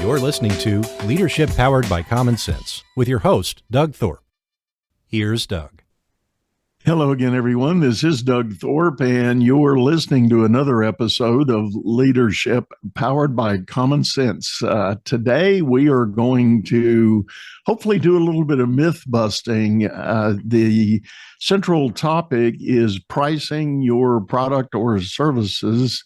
You're listening to Leadership Powered by Common Sense with your host, Doug Thorpe. Here's Doug. Hello again, everyone. This is Doug Thorpe, and you're listening to another episode of Leadership Powered by Common Sense. Today, we are going to hopefully do a little bit of myth busting. The central topic is pricing your product or services.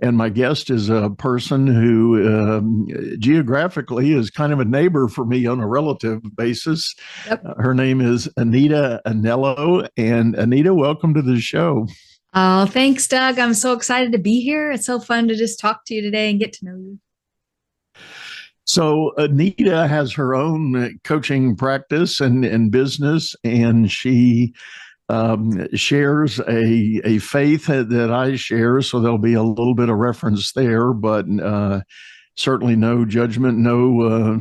And my guest is a person who geographically is kind of a neighbor for me on a relative basis. Yep. Her name is Anita Anello. And Anita, welcome to the show. Oh, thanks, Doug. I'm so excited to be here. It's so fun to just talk to you today and get to know you. So Anita has her own coaching practice and business, and she shares a faith that I share, so there'll be a little bit of reference there, but certainly no judgment, no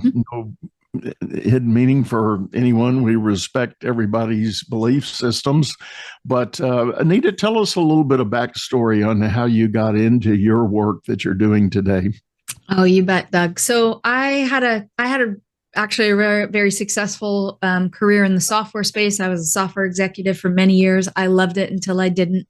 hidden meaning for anyone. We respect everybody's belief systems. But Anita, tell us a little bit of backstory on how you got into your work that you're doing today. Oh, you bet, Doug. So I had actually a very, very successful career in the software space. I was a software executive for many years. I loved it until I didn't.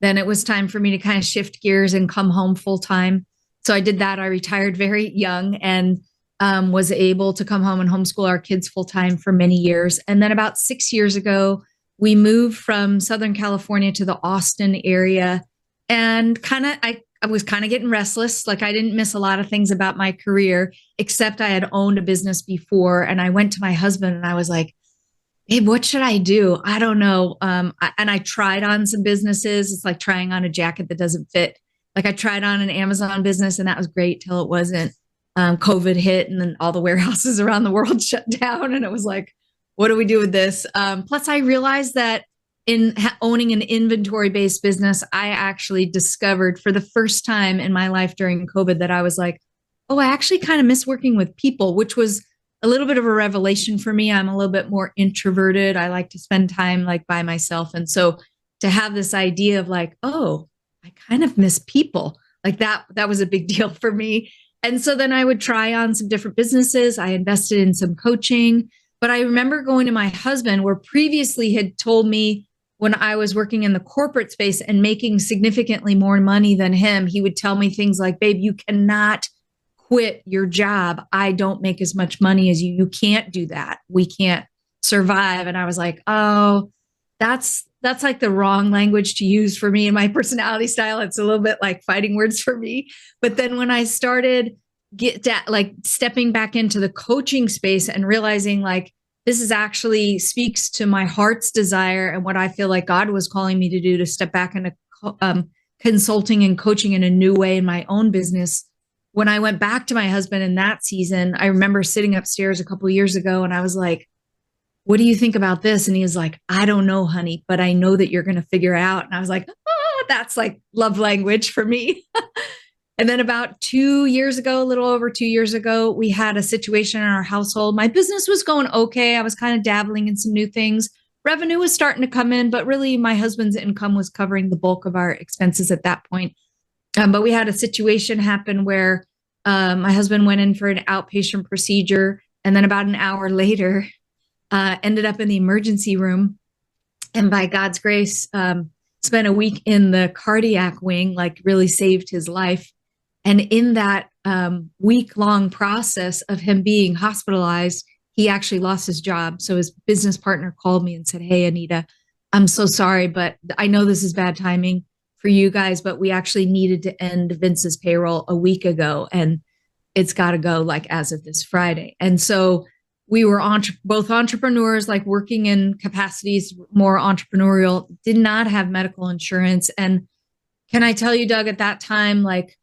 Then it was time for me to kind of shift gears and come home full time. So I did that. I retired very young and was able to come home and homeschool our kids full time for many years. And then about 6 years ago, we moved from Southern California to the Austin area, and I was kind of getting restless. Like, I didn't miss a lot of things about my career, except I had owned a business before. And I went to my husband and I was like, babe, what should I do? I don't know. And I tried on some businesses. It's like trying on a jacket that doesn't fit. Like, I tried on an Amazon business and that was great till it wasn't. COVID hit and then all the warehouses around the world shut down. And it was like, what do we do with this? Plus, I realized that in owning an inventory-based business, I actually discovered for the first time in my life during COVID that I was like, oh, I actually kind of miss working with people, which was a little bit of a revelation for me. I'm a little bit more introverted. I like to spend time like by myself. And so to have this idea of like, oh, I kind of miss people, like that was a big deal for me. And so then I would try on some different businesses. I invested in some coaching, but I remember going to my husband, where previously had told me, when I was working in the corporate space and making significantly more money than him, he would tell me things like, babe, you cannot quit your job. I don't make as much money as you. You can't do that. We can't survive. And I was like, oh, that's like the wrong language to use for me and my personality style. It's a little bit like fighting words for me. But then when I started stepping back into the coaching space and realizing like, this is actually speaks to my heart's desire and what I feel like God was calling me to do, to step back into consulting and coaching in a new way in my own business. When I went back to my husband in that season, I remember sitting upstairs a couple of years ago and I was like, what do you think about this? And he was like, I don't know, honey, but I know that you're going to figure it out. And I was like, oh, that's like love language for me. And then about 2 years ago, a little over 2 years ago, we had a situation in our household. My business was going okay. I was kind of dabbling in some new things. Revenue was starting to come in, but really my husband's income was covering the bulk of our expenses at that point. But we had a situation happen where my husband went in for an outpatient procedure, and then about an hour later, ended up in the emergency room. And by God's grace, spent a week in the cardiac wing, like really saved his life. And in that week-long process of him being hospitalized, he actually lost his job. So his business partner called me and said, hey, Anita, I'm so sorry, but I know this is bad timing for you guys, but we actually needed to end Vince's payroll a week ago, and it's got to go like as of this Friday. And so we were both entrepreneurs, like working in capacities, more entrepreneurial, did not have medical insurance. And can I tell you, Doug, at that time, like,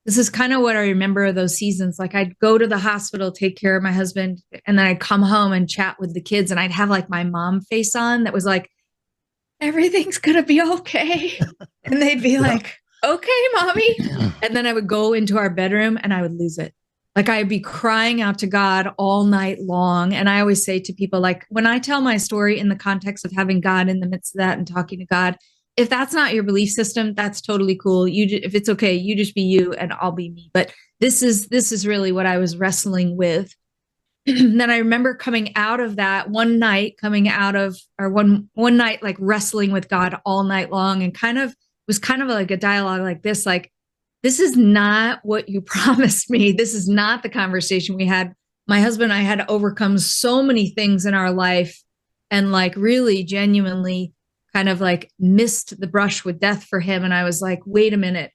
this is kind of what I remember of those seasons. Like, I'd go to the hospital, take care of my husband, and then I'd come home and chat with the kids, and I'd have like my mom face on that was like, everything's going to be okay. And they'd be like, okay, mommy. And then I would go into our bedroom and I would lose it. Like, I'd be crying out to God all night long. And I always say to people, like, when I tell my story in the context of having God in the midst of that and talking to God, if that's not your belief system, that's totally cool. If it's okay, you just be you and I'll be me. But this is really what I was wrestling with. Then I remember coming out of that one night, one night, like wrestling with God all night long, and was kind of like a dialogue like this is not what you promised me. This is not the conversation we had. My husband and I had overcome so many things in our life and like really genuinely kind of like missed the brush with death for him. And I was like, wait a minute.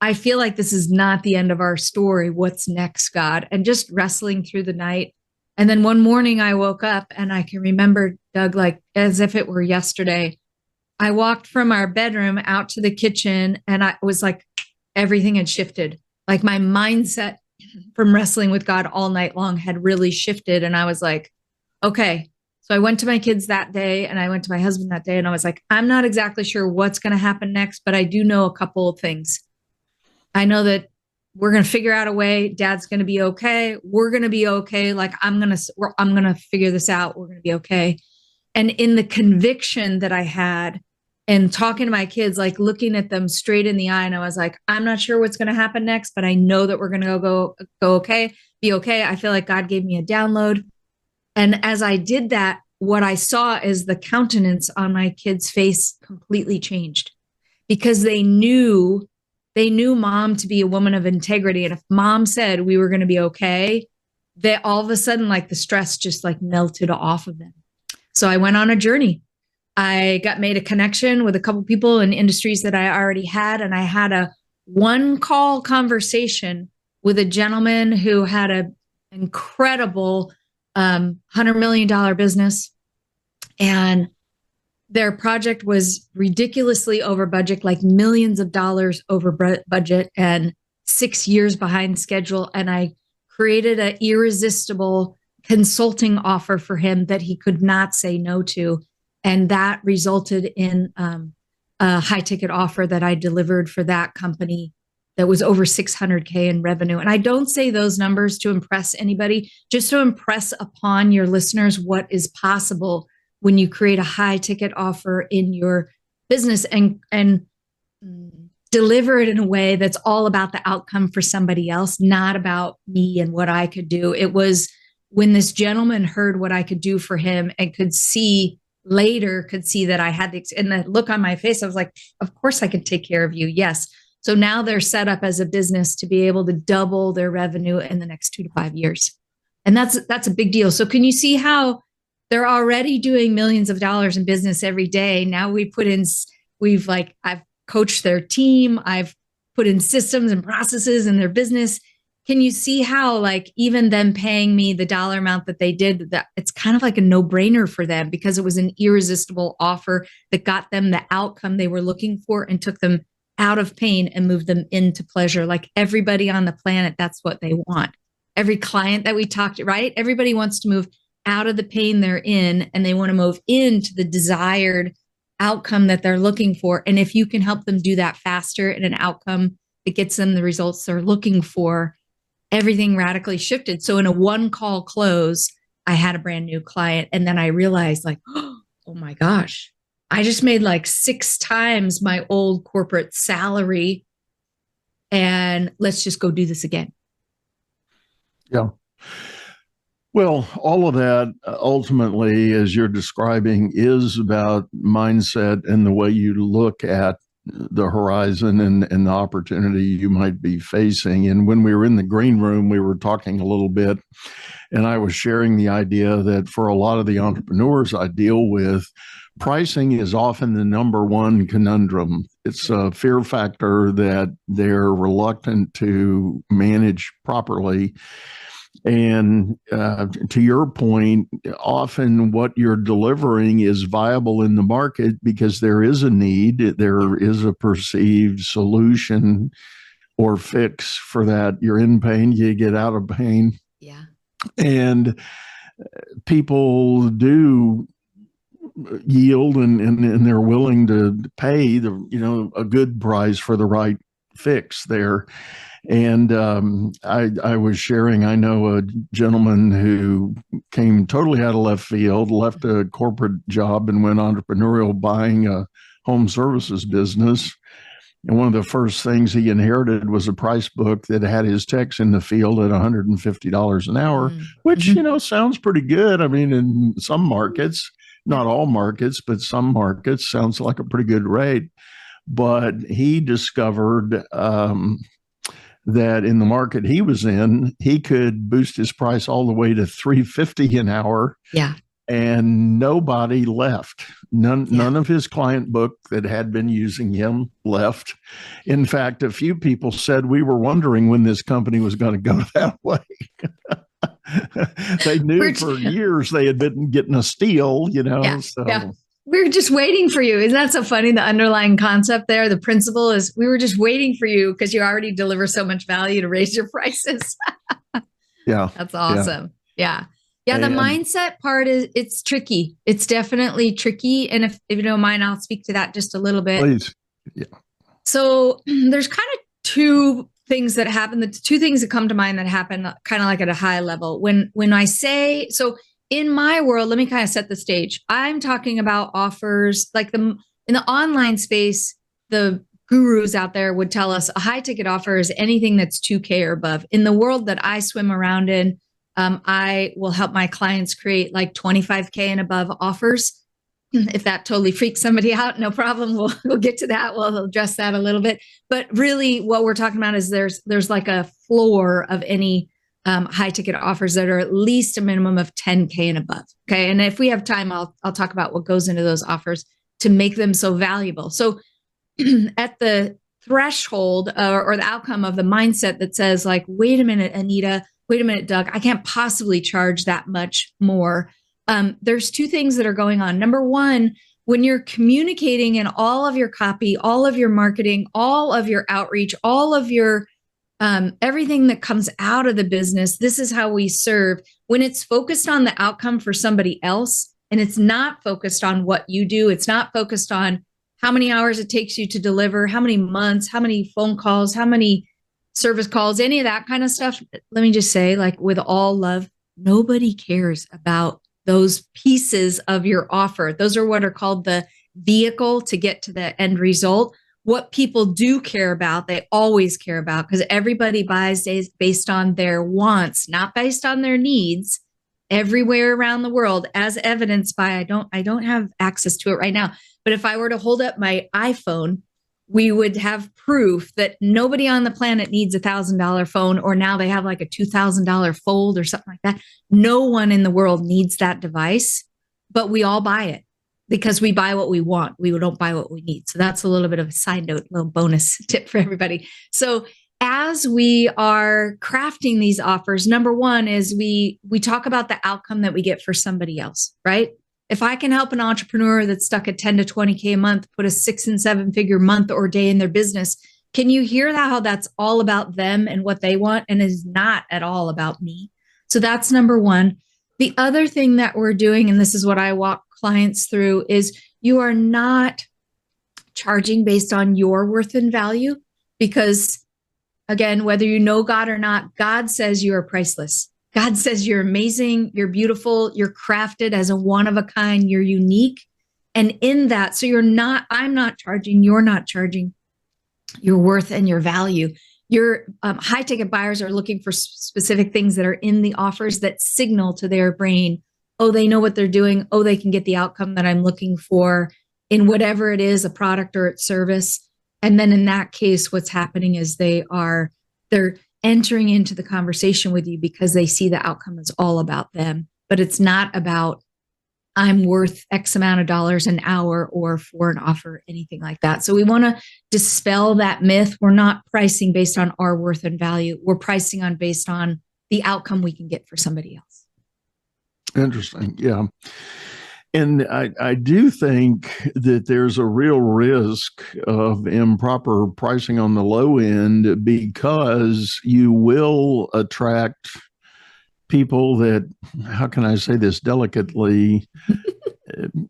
I feel like this is not the end of our story. What's next, God? And just wrestling through the night. And then one morning I woke up and I can remember, Doug, like as if it were yesterday. I walked from our bedroom out to the kitchen and I was like, everything had shifted. Like my mindset from wrestling with God all night long had really shifted. And I was like, okay. So I went to my kids that day and I went to my husband that day and I was like, I'm not exactly sure what's going to happen next, but I do know a couple of things. I know that we're going to figure out a way. Dad's going to be okay. We're going to be okay. Like I'm going to figure this out. We're going to be okay. And in the conviction that I had and talking to my kids, like looking at them straight in the eye, and I was like, I'm not sure what's going to happen next, but I know that we're going to go okay, be okay. I feel like God gave me a download. And as I did that, what I saw is the countenance on my kids' face completely changed because they knew mom to be a woman of integrity. And if mom said we were going to be okay, they all of a sudden, like the stress just like melted off of them. So I went on a journey. I made a connection with a couple people in industries that I already had. And I had a one call conversation with a gentleman who had an incredible $100 million business. And their project was ridiculously over budget, like millions of dollars over budget and 6 years behind schedule. And I created an irresistible consulting offer for him that he could not say no to. And that resulted in a high ticket offer that I delivered for that company that was over 600K in revenue. And I don't say those numbers to impress anybody, just to impress upon your listeners what is possible when you create a high ticket offer in your business and deliver it in a way that's all about the outcome for somebody else, not about me and what I could do. It was when this gentleman heard what I could do for him and could see that I had and the look on my face, I was like, of course I could take care of you. Yes. So now they're set up as a business to be able to double their revenue in the next 2 to 5 years. And that's a big deal. So can you see how they're already doing millions of dollars in business every day? Now I've coached their team. I've put in systems and processes in their business. Can you see how like even them paying me the dollar amount that they did, that it's kind of like a no-brainer for them because it was an irresistible offer that got them the outcome they were looking for and took them out of pain and moved them into pleasure. Like everybody on the planet, that's what they want. Every client that we talked to, right? Everybody wants to move out of the pain they're in and they want to move into the desired outcome that they're looking for. And if you can help them do that faster in an outcome that gets them the results they're looking for, everything radically shifted. So in a one call close, I had a brand new client. And then I realized like, oh my gosh, I just made like 6 times my old corporate salary. And let's just go do this again. Yeah. Well, all of that ultimately, as you're describing, is about mindset and the way you look at the horizon and the opportunity you might be facing. And when we were in the green room, we were talking a little bit, and I was sharing the idea that for a lot of the entrepreneurs I deal with, pricing is often the number one conundrum. It's a fear factor that they're reluctant to manage properly. And to your point, often what you're delivering is viable in the market because there is a need, there is a perceived solution or fix for that. You're in pain, you get out of pain. Yeah. And people do yield and they're willing to pay a good price for the right fix there. And I was sharing, I know a gentleman who came totally out of left field, left a corporate job and went entrepreneurial, buying a home services business. And one of the first things he inherited was a price book that had his techs in the field at $150 an hour, which, sounds pretty good. I mean, in some markets, not all markets, but some markets, sounds like a pretty good rate. But he discovered that in the market he was in, he could boost his price all the way to $350 an hour. Yeah. And nobody left. None of his client book that had been using him left. In fact, a few people said, we were wondering when this company was going to go that way. They knew for years they had been getting a steal, Yeah. So. Yeah. We were just waiting for you. Isn't that so funny? The underlying concept there, the principle is we were just waiting for you because you already deliver so much value to raise your prices. Yeah. That's awesome. Yeah. Yeah, the mindset part it's tricky. It's definitely tricky. And if you don't mind, I'll speak to that just a little bit. Please. Yeah. So there's kind of two things that happen. The two things that come to mind that happen kind of like at a high level. When I say, so in my world, let me kind of set the stage. I'm talking about offers like in the online space, the gurus out there would tell us a high ticket offer is anything that's 2K or above. In the world that I swim around in, I will help my clients create like 25K and above offers. If that totally freaks somebody out, no problem. We'll get to that. We'll address that a little bit. But really what we're talking about is there's like a floor of any high ticket offers that are at least a minimum of 10K and above. Okay. And if we have time, I'll talk about what goes into those offers to make them so valuable. So at the threshold or the outcome of the mindset that says like, wait a minute, Anita, wait a minute, Doug, I can't possibly charge that much more. There's two things that are going on. Number one, when you're communicating in all of your copy, all of your marketing, all of your outreach, all of your everything that comes out of the business, this is how we serve. When it's focused on the outcome for somebody else, and it's not focused on what you do, it's not focused on how many hours it takes you to deliver, how many months, how many phone calls, how many service calls, any of that kind of stuff. Let me just say, like with all love, nobody cares about those pieces of your offer. Those are what are called the vehicle to get to the end result. What people do care about, they always care about, because everybody buys based on their wants, not based on their needs, everywhere around the world, as evidenced by, I don't have access to it right now, but if I were to hold up my iPhone, we would have proof that nobody on the planet needs $1,000 phone, or now they have like a $2,000 fold or something like that. No one in the world needs that device, but we all buy it because we buy what we want. We don't buy what we need. So that's a little bit of a side note, a little bonus tip for everybody. So as we are crafting these offers, number one is we talk about the outcome that we get for somebody else, right? If I can help an entrepreneur that's stuck at 10 to 20K a month, put a 6 and 7 figure month or day in their business, can you hear that, how that's all about them and what they want and is not at all about me? So that's number one. The other thing that we're doing, and this is what I walk clients through, is you are not charging based on your worth and value, because again, whether you know God or not, God says you are priceless. God says you're amazing, you're beautiful, you're crafted as a one of a kind, you're unique. And in that, so I'm not charging, you're not charging your worth and your value. Your high ticket buyers are looking for specific things that are in the offers that signal to their brain, oh, they know what they're doing. Oh, they can get the outcome that I'm looking for in whatever it is, a product or its service. And then in that case, what's happening is they're entering into the conversation with you because they see the outcome is all about them, but it's not about I'm worth X amount of dollars an hour or for an offer, anything like that. So we want to dispel that myth. We're not pricing based on our worth and value. We're pricing based on the outcome we can get for somebody else. Interesting. Yeah. And I do think that there's a real risk of improper pricing on the low end, because you will attract people that, how can I say this delicately,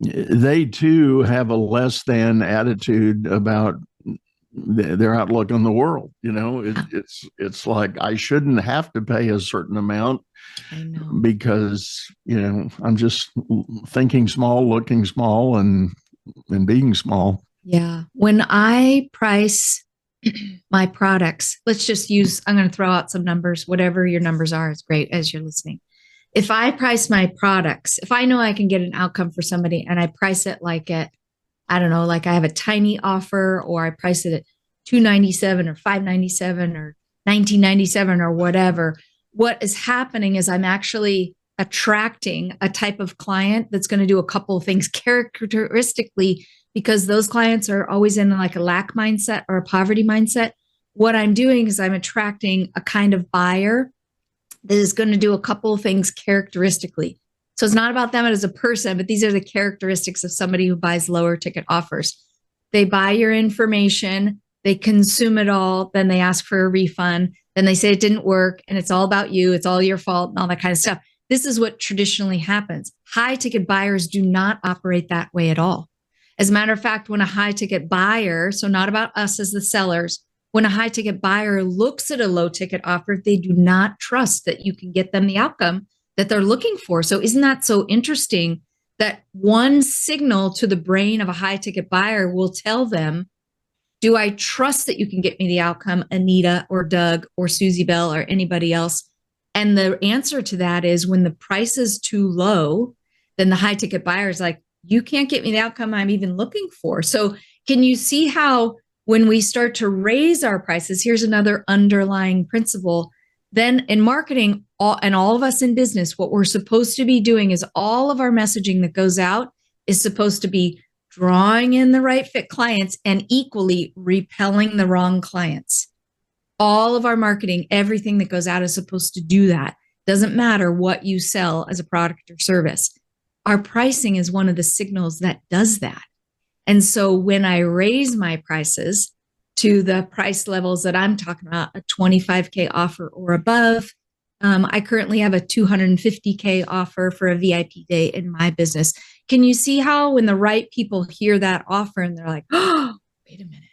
they too have a less than attitude about their outlook on the world. It's like, I shouldn't have to pay a certain amount because, I'm just thinking small, looking small, and being small. Yeah. When I price my products, let's just use, I'm going to throw out some numbers. Whatever your numbers are is great as you're listening. If I price my products, if I know I can get an outcome for somebody and I price it like at, I don't know, like I have a tiny offer, or I price it at $297 or $597 or $1997 or whatever, what is happening is I'm actually attracting a type of client that's going to do a couple of things characteristically, because those clients are always in like a lack mindset or a poverty mindset. What I'm doing is I'm attracting a kind of buyer that is going to do a couple of things characteristically. So it's not about them as a person, but these are the characteristics of somebody who buys lower ticket offers. They buy your information, they consume it all, then they ask for a refund, then they say it didn't work and it's all about you, it's all your fault and all that kind of stuff. This is what traditionally happens. High ticket buyers do not operate that way at all. As a matter of fact, when a high ticket buyer, so not about us as the sellers, when a high ticket buyer looks at a low ticket offer, they do not trust that you can get them the outcome that they're looking for. So isn't that so interesting that one signal to the brain of a high ticket buyer will tell them, do I trust that you can get me the outcome, Anita or Doug or Susie Bell or anybody else? And the answer to that is when the price is too low, then the high ticket buyer is like, you can't get me the outcome I'm even looking for. So can you see how when we start to raise our prices, here's another underlying principle. Then in marketing, all of us in business, what we're supposed to be doing is all of our messaging that goes out is supposed to be drawing in the right fit clients and equally repelling the wrong clients. All of our marketing, everything that goes out is supposed to do that. Doesn't matter what you sell as a product or service. Our pricing is one of the signals that does that. And so when I raise my prices to the price levels that I'm talking about, a 25K offer or above, I currently have a 250K offer for a VIP day in my business. Can you see how when the right people hear that offer and they're like, oh, wait a minute,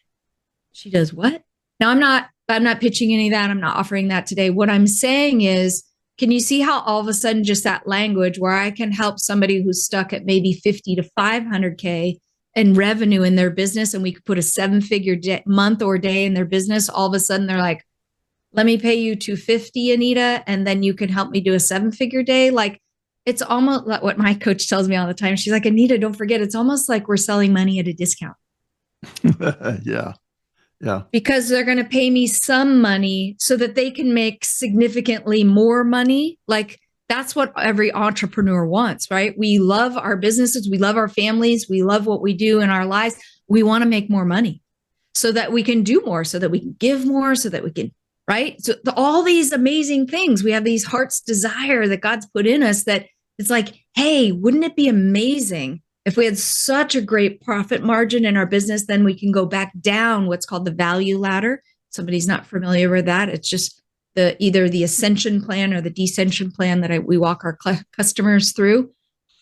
she does what? Now I'm not pitching any of that. I'm not offering that today. What I'm saying is, can you see how all of a sudden just that language where I can help somebody who's stuck at maybe 50 to 500K in revenue in their business, and we could put a 7-figure month or day in their business, all of a sudden they're like, let me pay you 250, Anita, and then you can help me do a 7-figure day. Like, it's almost like what my coach tells me all the time. She's like, Anita, don't forget, it's almost like we're selling money at a discount. Yeah. Yeah. Because they're going to pay me some money so that they can make significantly more money. Like, that's what every entrepreneur wants, right? We love our businesses. We love our families. We love what we do in our lives. We want to make more money so that we can do more, so that we can give more, so that we can, right? So all these amazing things, we have these heart's desire that God's put in us that it's like, hey, wouldn't it be amazing if we had such a great profit margin in our business? Then we can go back down what's called the value ladder. Somebody's not familiar with that. It's just either the ascension plan or the descension plan that we walk our customers through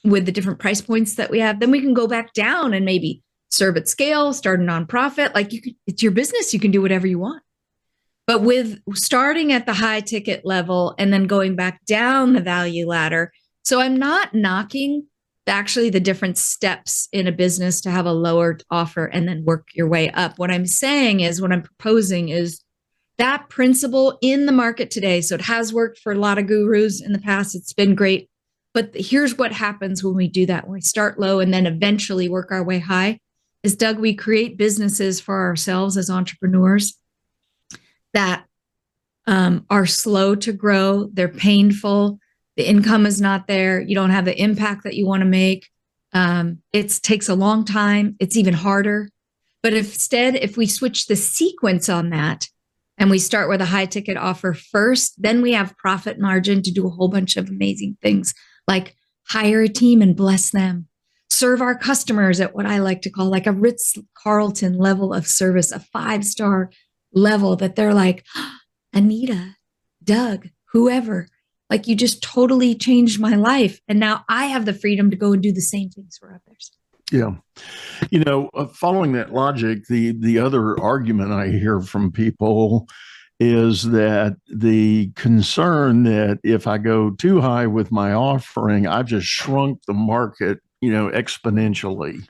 with the different price points that we have. Then we can go back down and maybe serve at scale, start a nonprofit. Like, it's your business. You can do whatever you want. But with starting at the high ticket level and then going back down the value ladder. So I'm not knocking actually the different steps in a business to have a lower offer and then work your way up. What I'm saying is, what I'm proposing is that principle in the market today. So it has worked for a lot of gurus in the past. It's been great. But here's what happens when we do that. When we start low and then eventually work our way high is, Doug, we create businesses for ourselves as entrepreneurs that are slow to grow. They're painful. The income is not there. You don't have the impact that you want to make. It takes a long time. It's even harder. But instead, if we switch the sequence on that and we start with a high ticket offer first, then we have profit margin to do a whole bunch of amazing things, like hire a team and bless them, serve our customers at what I like to call like a Ritz-Carlton level of service, a 5-star level that they're like, oh, Anita, Doug, whoever, like, you just totally changed my life. And now I have the freedom to go and do the same things for others. Yeah. Following that logic, the other argument I hear from people is that the concern that if I go too high with my offering, I've just shrunk the market, exponentially,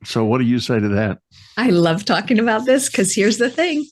So what do you say to that? I love talking about this because here's the thing.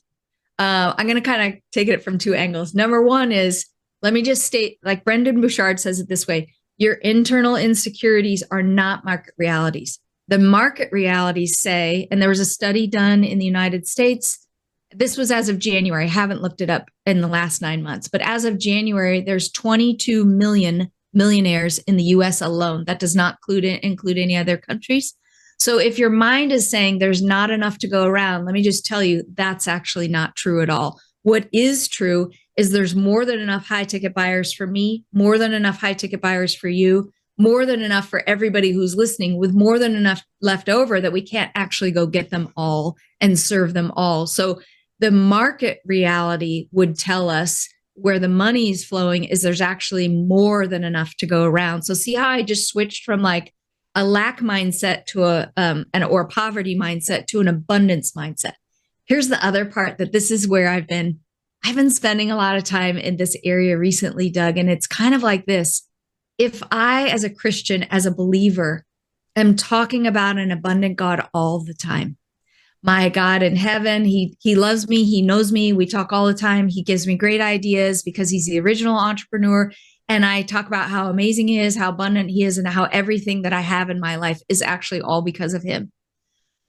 I'm going to kind of take it from two angles. Number one is, let me just state, like Brendan Bouchard says it this way, your internal insecurities are not market realities. The market realities say, and there was a study done in the United States, this was as of January, I haven't looked it up in the last 9 months, but as of January, there's 22 million millionaires in the US alone. That does not include any other countries. So if your mind is saying there's not enough to go around, let me just tell you, that's actually not true at all. What is true is there's more than enough high ticket buyers for me, more than enough high ticket buyers for you, more than enough for everybody who's listening, with more than enough left over that we can't actually go get them all and serve them all. So the market reality would tell us where the money is flowing is there's actually more than enough to go around. So see how I just switched from like a lack mindset to a poverty mindset to an abundance mindset. Here's the other part, that this is where I've been spending a lot of time in this area recently, Doug, and it's kind of like this. If I, as a Christian, as a believer, am talking about an abundant God all the time, my God in heaven, he loves me, he knows me, we talk all the time, he gives me great ideas because he's the original entrepreneur, and I talk about how amazing he is, how abundant he is, and how everything that I have in my life is actually all because of him.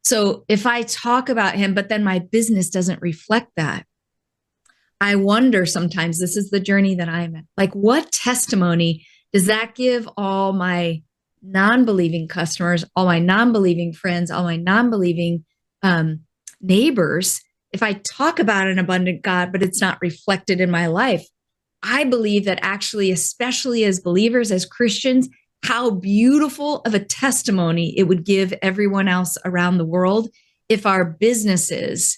So if I talk about him, but then my business doesn't reflect that, I wonder sometimes, this is the journey that I'm in, like, what testimony does that give all my non-believing customers, all my non-believing friends, all my non-believing neighbors, if I talk about an abundant God, but it's not reflected in my life? I believe that actually, especially as believers, as Christians, how beautiful of a testimony it would give everyone else around the world if our businesses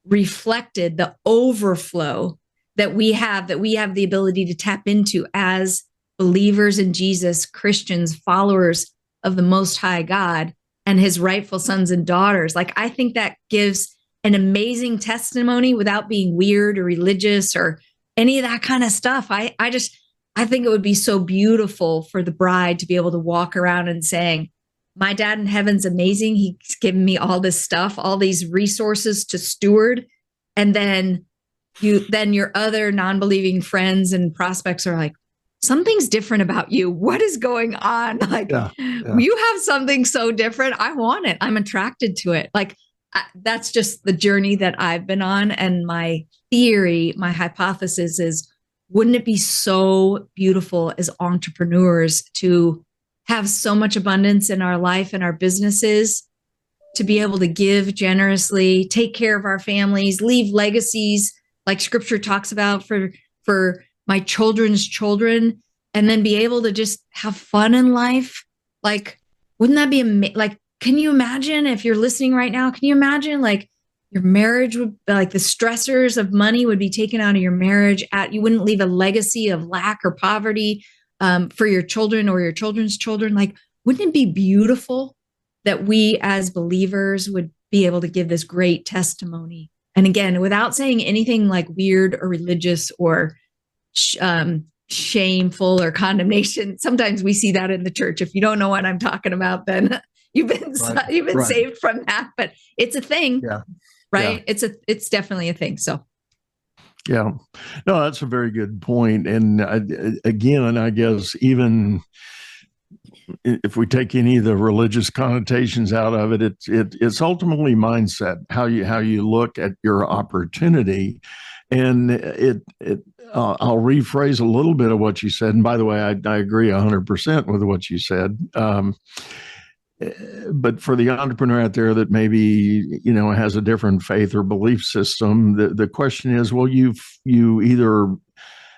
reflected the overflow that we have the ability to tap into as believers in Jesus, Christians, followers of the Most High God and his rightful sons and daughters. Like, I think that gives an amazing testimony without being weird or religious or any of that kind of stuff. I think it would be so beautiful for the bride to be able to walk around and saying, my dad in heaven's amazing. He's given me all this stuff, all these resources to steward. And then your other non-believing friends and prospects are like, something's different about you. What is going on? Like, you have something so different. I want it. I'm attracted to it. Like, that's just the journey that I've been on. And my theory, my hypothesis is, wouldn't it be so beautiful as entrepreneurs to have so much abundance in our life and our businesses, to be able to give generously, take care of our families, leave legacies like scripture talks about for my children's children, and then be able to just have fun in life? Like, wouldn't that be like, can you imagine, if you're listening right now, can you imagine like your marriage would, like, the stressors of money would be taken out of your marriage, you wouldn't leave a legacy of lack or poverty for your children or your children's children? Like, wouldn't it be beautiful that we as believers would be able to give this great testimony? And again, without saying anything like weird or religious or shameful or condemnation. Sometimes we see that in the church. If you don't know what I'm talking about, then you've been saved from that. But it's a thing, right? Yeah. It's definitely a thing. So. Yeah, no, that's a very good point. And again, I guess even if we take any of the religious connotations out of it, it's ultimately mindset, how you look at your opportunity. And I'll rephrase a little bit of what you said. And by the way, I agree 100% with what you said. But for the entrepreneur out there that maybe, has a different faith or belief system, the question is, well, you either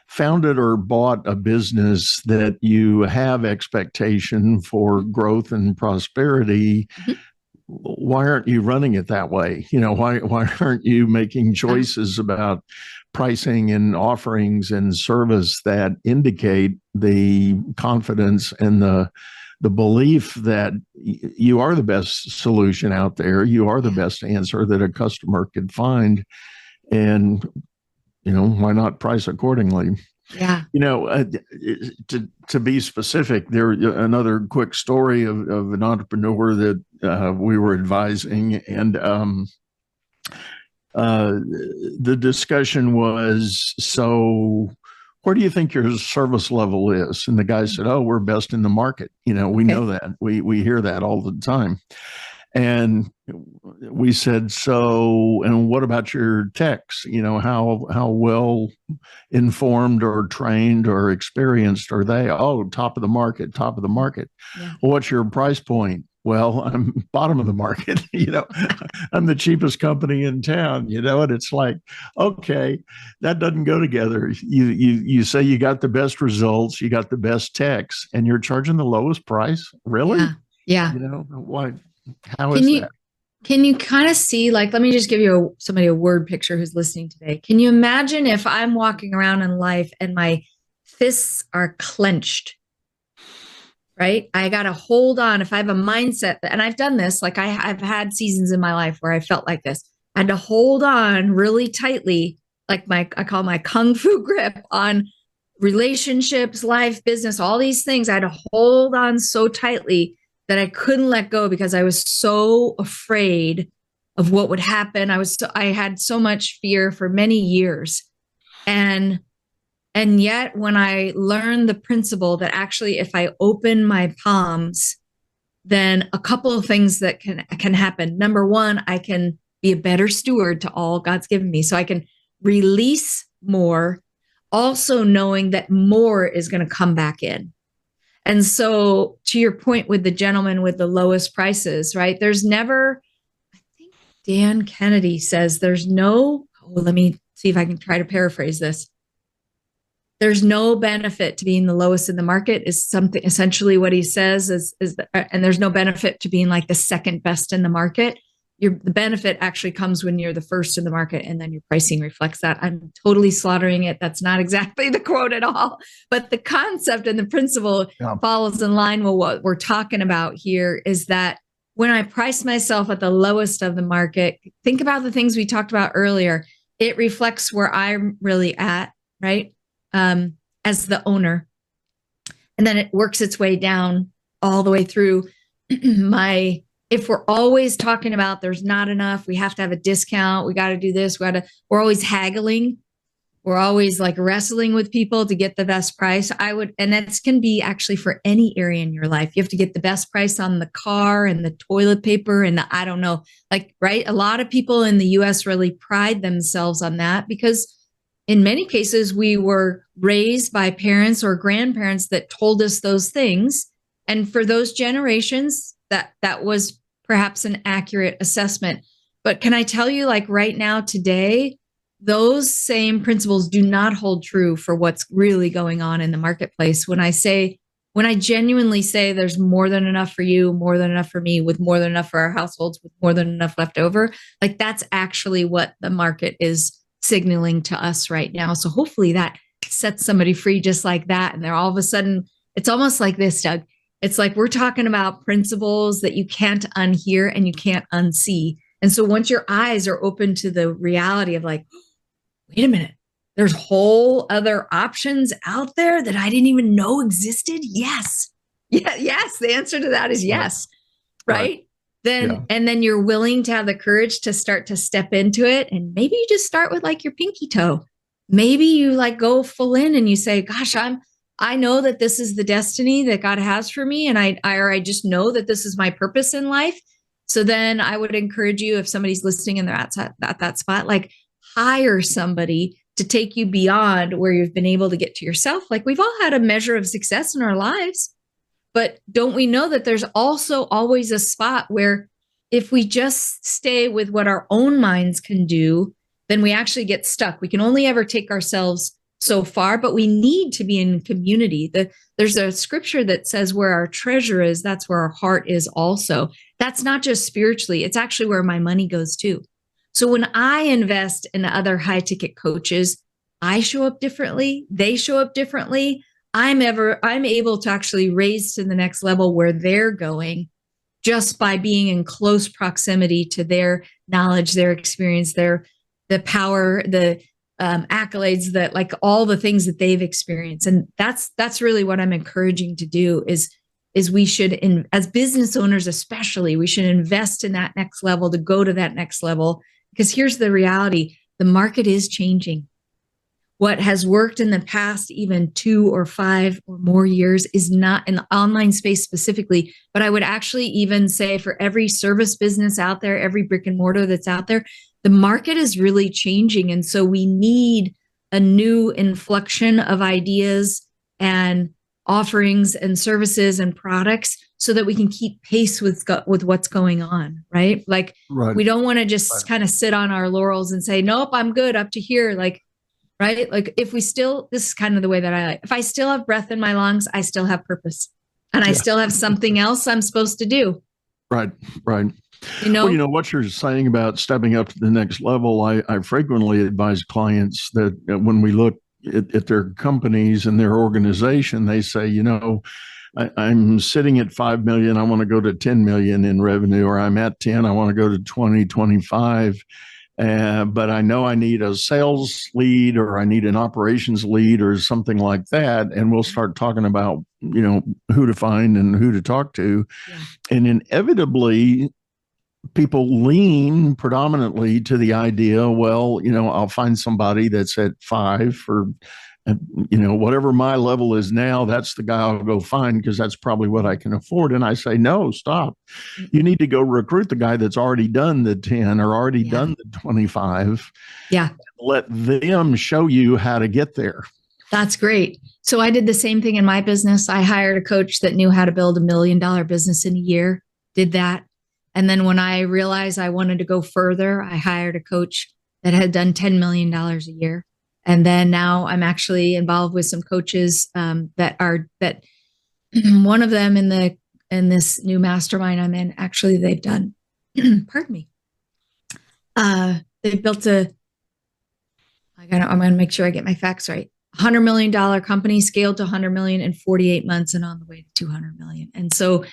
founded or bought a business that you have expectation for growth and prosperity. Mm-hmm. Why aren't you running it that way? Why aren't you making choices about pricing and offerings and service that indicate the confidence and the belief that you are the best solution out there, you are the best answer that a customer could find, and why not price accordingly? Yeah. To be specific, there another quick story of an entrepreneur that we were advising, and the discussion was, so where do you think your service level is? And the guy said, oh, we're best in the market. We know that. We hear that all the time. And we said, so, and what about your techs? How well informed or trained or experienced are they? Oh, top of the market, top of the market. Yeah. Well, what's your price point? Well, I'm bottom of the market. I'm the cheapest company in town. And it's like, okay, that doesn't go together. You say you got the best results, you got the best techs, and you're charging the lowest price. Really? Yeah. Why? How is that? Can you kind of see, like, let me just give you somebody a word picture who's listening today. Can you imagine if I'm walking around in life and my fists are clenched, right? I got to hold on. If I have a mindset, and I've done this, like I've had seasons in my life where I felt like this. I had to hold on really tightly, like I call my Kung Fu grip on relationships, life, business, all these things. I had to hold on so tightly that I couldn't let go because I was so afraid of what would happen. I had so much fear for many years. And yet when I learned the principle that actually if I open my palms, then a couple of things that can happen. Number one, I can be a better steward to all God's given me. So I can release more, also knowing that more is going to come back in. And so to your point with the gentleman with the lowest prices, right? There's never, I think Dan Kennedy says let me see if I can try to paraphrase this. There's no benefit to being the lowest in the market is something essentially what he says and there's no benefit to being like the second best in the market. The benefit actually comes when you're the first in the market and then your pricing reflects that. I'm totally slaughtering it. That's not exactly the quote at all, but the concept and the principle follows in line with what we're talking about here is that when I price myself at the lowest of the market, think about the things we talked about earlier. It reflects where I'm really at, right? As the owner. And then it works its way down all the way through if we're always talking about there's not enough, we have to have a discount, we got to do this, we're always haggling, we're always like wrestling with people to get the best price. And that can be actually for any area in your life. You have to get the best price on the car and the toilet paper and I don't know, like, right? A lot of people in the US really pride themselves on that because in many cases we were raised by parents or grandparents that told us those things. And for those generations, that was perhaps an accurate assessment. But can I tell you, like right now, today, those same principles do not hold true for what's really going on in the marketplace. When I genuinely say there's more than enough for you, more than enough for me, with more than enough for our households, with more than enough left over, like that's actually what the market is signaling to us right now. So hopefully that sets somebody free just like that. And they're all of a sudden, it's almost like this, Doug. It's like we're talking about principles that you can't unhear and you can't unsee. And so once your eyes are open to the reality of like, wait a minute, there's whole other options out there that I didn't even know existed. Yes. Yeah. Yes. The answer to that is yes. Right. And then you're willing to have the courage to start to step into it. And maybe you just start with like your pinky toe. Maybe you like go full in and you say, gosh, I know that this is the destiny that God has for me. And I just know that this is my purpose in life. So then I would encourage you, if somebody's listening and they're at that spot, like hire somebody to take you beyond where you've been able to get to yourself. Like we've all had a measure of success in our lives, but don't we know that there's also always a spot where if we just stay with what our own minds can do, then we actually get stuck. We can only ever take ourselves so far, but we need to be in community. There's a scripture that says where our treasure is, that's where our heart is also. That's not just spiritually, it's actually where my money goes too. So when I invest in other high ticket coaches, I show up differently. They show up differently. I'm able to actually raise to the next level where they're going just by being in close proximity to their knowledge, their experience, the power, accolades, that like all the things that they've experienced. And that's really what I'm encouraging to do is we should, as business owners especially, we should invest in that next level to go to that next level. Because here's the reality, the market is changing. What has worked in the past, even 2 or 5 or more years, is not in the online space specifically, but I would actually even say for every service business out there, every brick and mortar that's out there, the market is really changing. And so we need a new inflection of ideas and offerings and services and products so that we can keep pace with what's going on, right? Like, we don't want to just kind of sit on our laurels and say, nope, I'm good up to here. Like, right? Like if we still, this is kind of the way that I like, if I still have breath in my lungs, I still have purpose and I still have something else I'm supposed to do. Right. Well, what you're saying about stepping up to the next level, I frequently advise clients that when we look at their companies and their organization, they say, I'm sitting at 5 million. I want to go to 10 million in revenue, or I'm at 10. I want to go to 20, 25. But I know I need a sales lead, or I need an operations lead, or something like that. And we'll start talking about, who to find and who to talk to. Yeah. And inevitably, people lean predominantly to the idea, well, I'll find somebody that's at 5 for, whatever my level is now, that's the guy I'll go find because that's probably what I can afford. And I say, no, stop. You need to go recruit the guy that's already done the 10 or already done the 25. Yeah. Let them show you how to get there. That's great. So I did the same thing in my business. I hired a coach that knew how to build $1 million business in a year, did that. And then when I realized I wanted to go further, I hired a coach that had done $10 million a year. And then now I'm actually involved with some coaches that one of them in this new mastermind I'm in, actually they've done, pardon me. They've built I'm going to make sure I get my facts right. $100 million company, scaled to 100 million in 48 months and on the way to 200 million. And so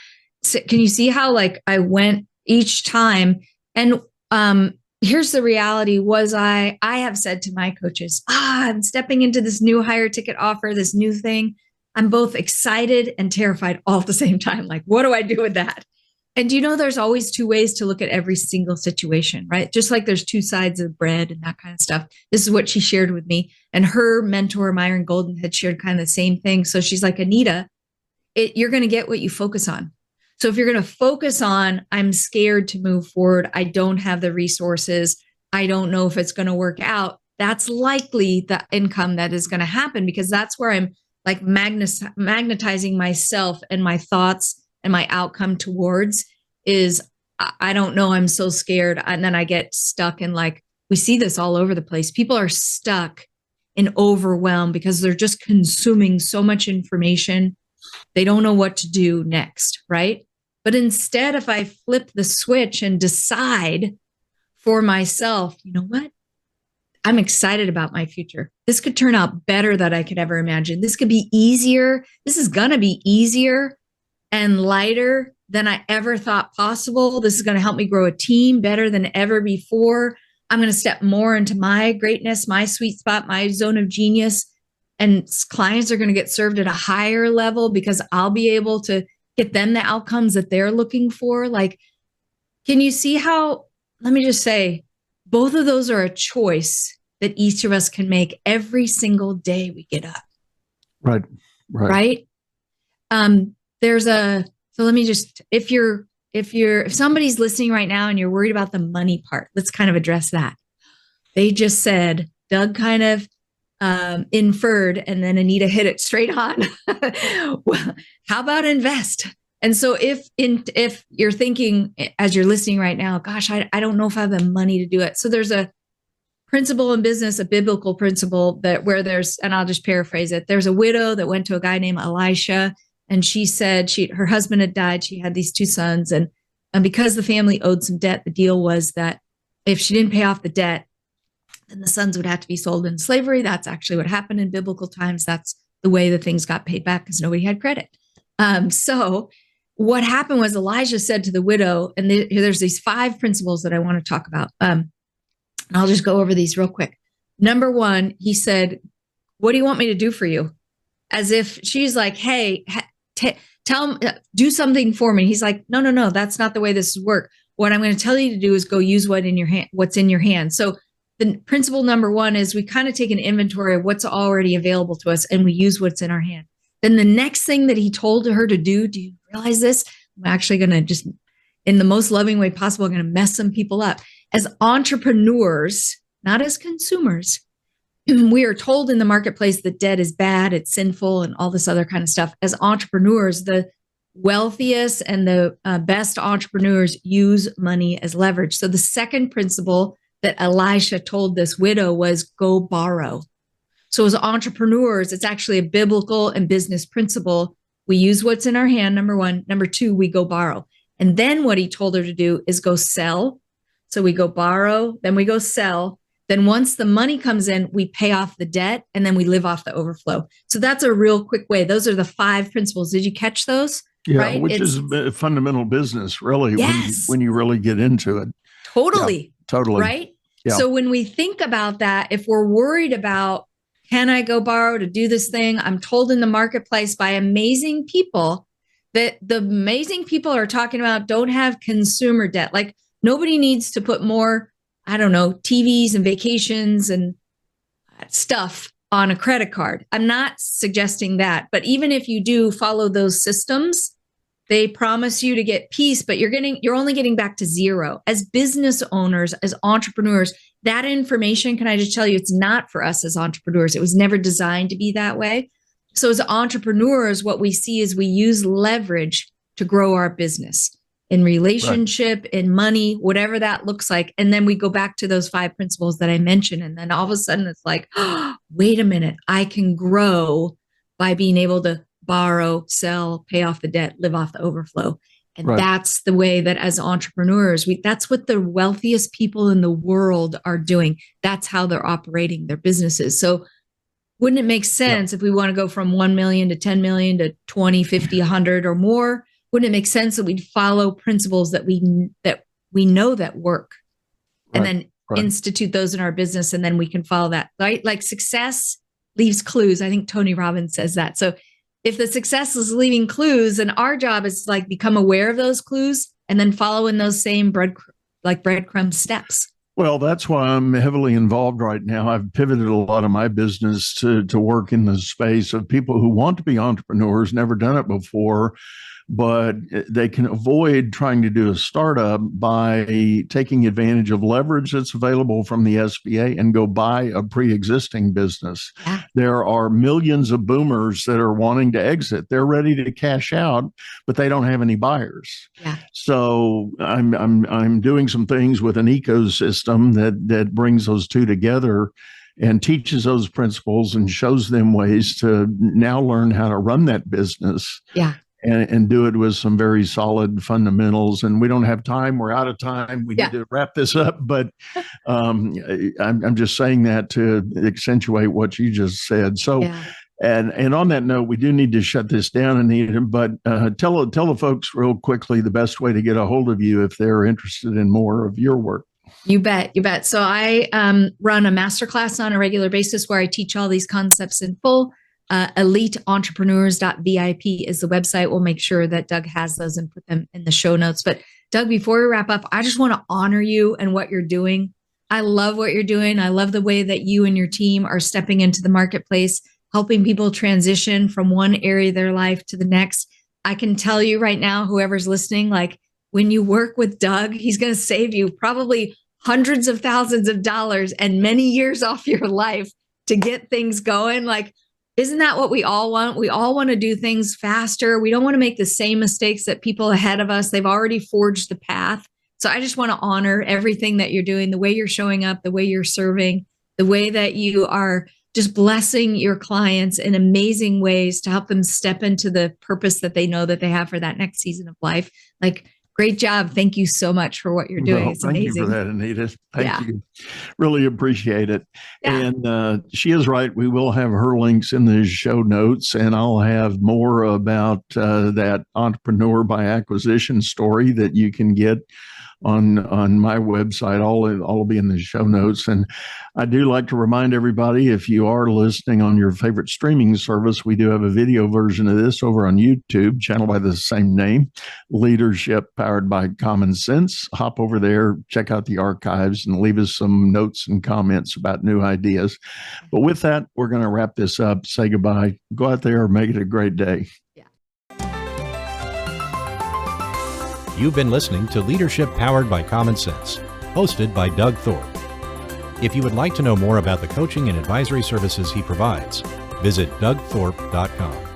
can you see how like I went each time? And here's the reality was I have said to my coaches, I'm stepping into this new higher ticket offer, this new thing. I'm both excited and terrified all at the same time. Like, what do I do with that? And there's always 2 ways to look at every single situation, right? Just like there's 2 sides of bread and that kind of stuff. This is what she shared with me. And her mentor, Myron Golden, had shared kind of the same thing. So she's like, Anita, you're going to get what you focus on. So if you're going to focus on, I'm scared to move forward, I don't have the resources, I don't know if it's going to work out, that's likely the income that is going to happen, because that's where I'm like magnetizing myself and my thoughts and my outcome towards is, I don't know, I'm so scared. And then I get stuck in, like, we see this all over the place. People are stuck in overwhelm because they're just consuming so much information. They don't know what to do next, right? But instead, if I flip the switch and decide for myself, you know what? I'm excited about my future. This could turn out better than I could ever imagine. This could be easier. This is going to be easier and lighter than I ever thought possible. This is going to help me grow a team better than ever before. I'm going to step more into my greatness, my sweet spot, my zone of genius. And clients are going to get served at a higher level because I'll be able to get them the outcomes that they're looking for. Like, can you see how, let me just say, both of those are a choice that each of us can make every single day we get up. Right. So let me just, if somebody's listening right now and you're worried about the money part, let's kind of address that. They just said, Doug kind of inferred, and then Anita hit it straight on. Well, how about invest? And so if you're thinking as you're listening right now, gosh, I don't know if I have the money to do it. So there's a principle in business, a biblical principle where there's, and I'll just paraphrase it. There's a widow that went to a guy named Elisha, and she said her husband had died. She had these 2 sons, and because the family owed some debt, the deal was that if she didn't pay off the debt, then the sons would have to be sold into slavery. That's actually what happened in biblical times. That's the way the things got paid back because nobody had credit. So what happened was Elijah said to the widow, and there's these 5 principles that I want to talk about. And I'll just go over these real quick. Number one, he said, what do you want me to do for you? As if she's like, hey, do something for me. He's like, no, that's not the way this works. What I'm going to tell you to do is go use what's in your hand. So the principle number one is we kind of take an inventory of what's already available to us and we use what's in our hand. Then the next thing that he told her to do you realize this? I'm actually going to just, in the most loving way possible, I'm going to mess some people up. As entrepreneurs, not as consumers, we are told in the marketplace that debt is bad, it's sinful, and all this other kind of stuff. As entrepreneurs, the wealthiest and the best entrepreneurs use money as leverage. So the second principle that Elisha told this widow was go borrow. So as entrepreneurs, it's actually a biblical and business principle. We use what's in our hand, number one. Number two, we go borrow. And then what he told her to do is go sell. So we go borrow, then we go sell. Then once the money comes in, we pay off the debt and then we live off the overflow. So that's a real quick way. Those are the 5 principles. Did you catch those? Yeah, right? Which is a fundamental business, really, yes. when you really get into it. Totally. Yeah, totally. Right? Yeah. So when we think about that, if we're worried about, can I go borrow to do this thing? I'm told in the marketplace by amazing people that the amazing people are talking about don't have consumer debt. Like nobody needs to put more, I don't know, TVs and vacations and stuff on a credit card. I'm not suggesting that. But even if you do follow those systems, they promise you to get peace, but you're only getting back to zero. As business owners, as entrepreneurs, that information, can I just tell you, it's not for us as entrepreneurs. It was never designed to be that way. So as entrepreneurs, what we see is we use leverage to grow our business in relationship, in money, whatever that looks like. And then we go back to those 5 principles that I mentioned. And then all of a sudden it's like, oh, wait a minute, I can grow by being able to borrow, sell, pay off the debt, live off the overflow. And that's the way that as entrepreneurs, that's what the wealthiest people in the world are doing. That's how they're operating their businesses. So wouldn't it make sense if we want to go from 1 million to 10 million to 20, 50, 100 or more? Wouldn't it make sense that we'd follow principles that we know that work and then institute those in our business, and then we can follow that, right? Like success leaves clues. I think Tony Robbins says that. So if the success is leaving clues, and our job is like become aware of those clues and then follow in those same breadcrumb steps. Well, that's why I'm heavily involved right now. I've pivoted a lot of my business to work in the space of people who want to be entrepreneurs, never done it before, but they can avoid trying to do a startup by taking advantage of leverage that's available from the SBA and go buy a pre-existing business. Yeah. There are millions of boomers that are wanting to exit. They're ready to cash out, but they don't have any buyers. Yeah. So I'm doing some things with an ecosystem that brings those two together and teaches those principles and shows them ways to now learn how to run that business. Yeah. And do it with some very solid fundamentals. And we don't have time. We're out of time. We need to wrap this up. But I'm just saying that to accentuate what you just said. So, and on that note, we do need to shut this down, Anita. But tell the folks real quickly the best way to get a hold of you if they're interested in more of your work. You bet. So I run a masterclass on a regular basis where I teach all these concepts in full. EliteEntrepreneurs.vip is the website. We'll make sure that Doug has those and put them in the show notes. But Doug, before we wrap up, I just want to honor you and what you're doing. I love what you're doing. I love the way that you and your team are stepping into the marketplace, helping people transition from one area of their life to the next. I can tell you right now, whoever's listening, like when you work with Doug, he's going to save you probably hundreds of thousands of dollars and many years off your life to get things going. Like, isn't that what we all want? We all want to do things faster. We don't want to make the same mistakes that people ahead of us. They've already forged the path. So I just want to honor everything that you're doing, the way you're showing up, the way you're serving, the way that you are just blessing your clients in amazing ways to help them step into the purpose that they know that they have for that next season of life. Like, great job. Thank you so much for what you're doing. It's amazing. Thank you for that, Anita. Thank you. Really appreciate it. Yeah. And she is right. We will have her links in the show notes, and I'll have more about that entrepreneur by acquisition story that you can get on my website. All will be in the show notes. And I do like to remind everybody, if you are listening on your favorite streaming service, we do have a video version of this over on YouTube, channel by the same name, Leadership Powered by Common Sense. Hop over there, check out the archives, and leave us some notes and comments about new ideas. But with that, we're going to wrap this up. Say goodbye. Go out there and make it a great day. You've been listening to Leadership Powered by Common Sense, hosted by Doug Thorpe. If you would like to know more about the coaching and advisory services he provides, visit dougthorpe.com.